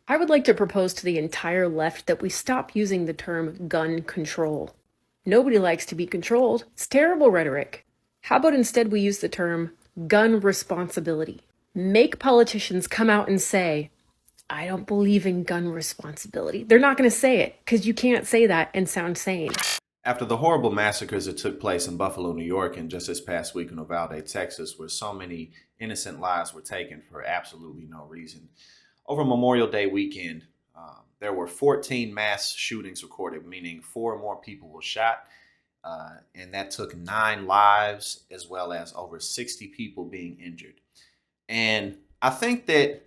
I would like to propose to the entire left that we stop using the term gun control. Nobody likes to be controlled. It's terrible rhetoric. How about instead we use the term gun responsibility? Make politicians come out and say, I don't believe in gun responsibility. They're not going to say it because you can't say that and sound sane. After the horrible massacres that took place in Buffalo, New York, and just this past week in Uvalde, Texas, where so many innocent lives were taken for absolutely no reason, over Memorial Day weekend, there were 14 mass shootings recorded, meaning four more people were shot, and that took 9 lives, as well as over 60 people being injured. And I think that,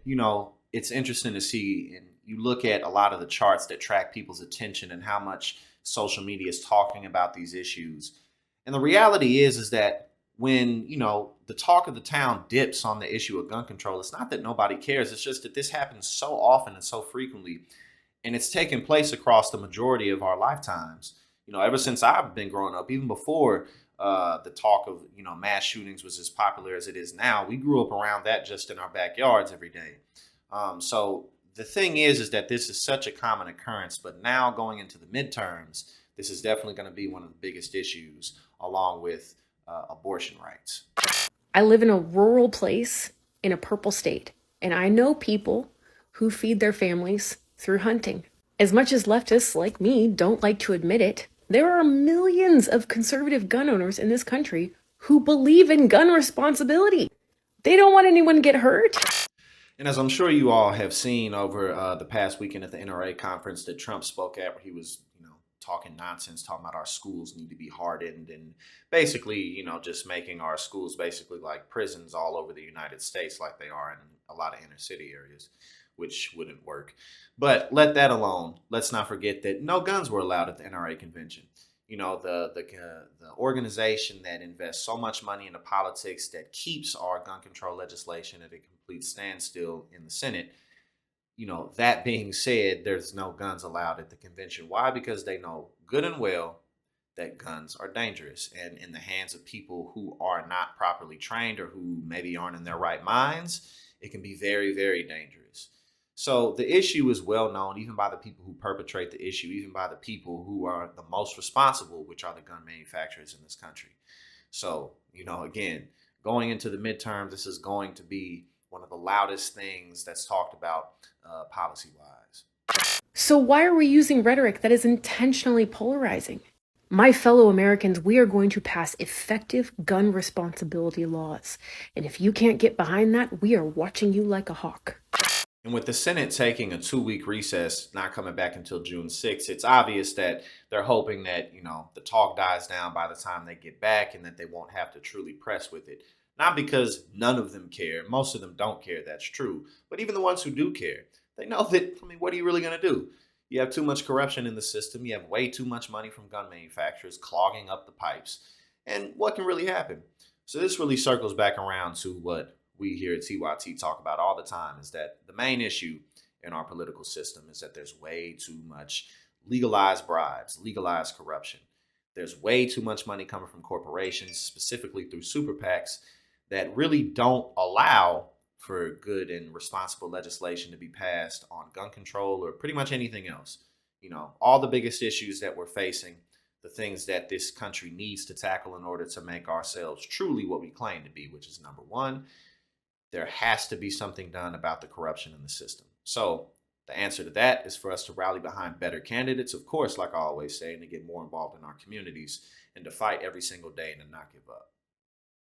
it's interesting to see, and you look at a lot of the charts that track people's attention and how much social media is talking about these issues. And the reality is that when, the talk of the town dips on the issue of gun control, it's not that nobody cares. It's just that this happens so often and so frequently, and it's taken place across the majority of our lifetimes. Ever since I've been growing up, even before the talk of mass shootings was as popular as it is now, we grew up around that just in our backyards every day. So the thing is that this is such a common occurrence, but now going into the midterms, this is definitely going to be one of the biggest issues, along with abortion rights. I live in a rural place in a purple state, and I know people who feed their families through hunting. As much as leftists like me don't like to admit it, there are millions of conservative gun owners in this country who believe in gun responsibility. They don't want anyone to get hurt. And as I'm sure you all have seen over the past weekend at the NRA conference that Trump spoke at, where he was, talking nonsense, talking about our schools need to be hardened, and basically, just making our schools basically like prisons all over the United States, like they are in a lot of inner city areas, which wouldn't work. But let that alone. Let's not forget that no guns were allowed at the NRA convention. The organization that invests so much money into politics, that keeps our gun control legislation at a complete standstill in the Senate. That being said, there's no guns allowed at the convention. Why? Because they know good and well that guns are dangerous, and in the hands of people who are not properly trained or who maybe aren't in their right minds, it can be very, very dangerous. So the issue is well known, even by the people who perpetrate the issue, even by the people who are the most responsible, which are the gun manufacturers in this country. So, again, going into the midterms, this is going to be one of the loudest things that's talked about policy wise. So, why are we using rhetoric that is intentionally polarizing? My fellow Americans, we are going to pass effective gun responsibility laws. And if you can't get behind that, we are watching you like a hawk. And with the Senate taking a 2 week recess, not coming back until June 6th, it's obvious that they're hoping that, the talk dies down by the time they get back, and that they won't have to truly press with it. Not because none of them care. Most of them don't care, that's true. But even the ones who do care, they know that, what are you really going to do? You have too much corruption in the system. You have way too much money from gun manufacturers clogging up the pipes. And what can really happen? So this really circles back around to what we here at TYT talk about all the time, is that the main issue in our political system is that there's way too much legalized bribes, legalized corruption. There's way too much money coming from corporations, specifically through super PACs, that really don't allow for good and responsible legislation to be passed on gun control or pretty much anything else. All the biggest issues that we're facing, the things that this country needs to tackle in order to make ourselves truly what we claim to be, which is number one, there has to be something done about the corruption in the system. So the answer to that is for us to rally behind better candidates, of course, like I always say, and to get more involved in our communities and to fight every single day and to not give up.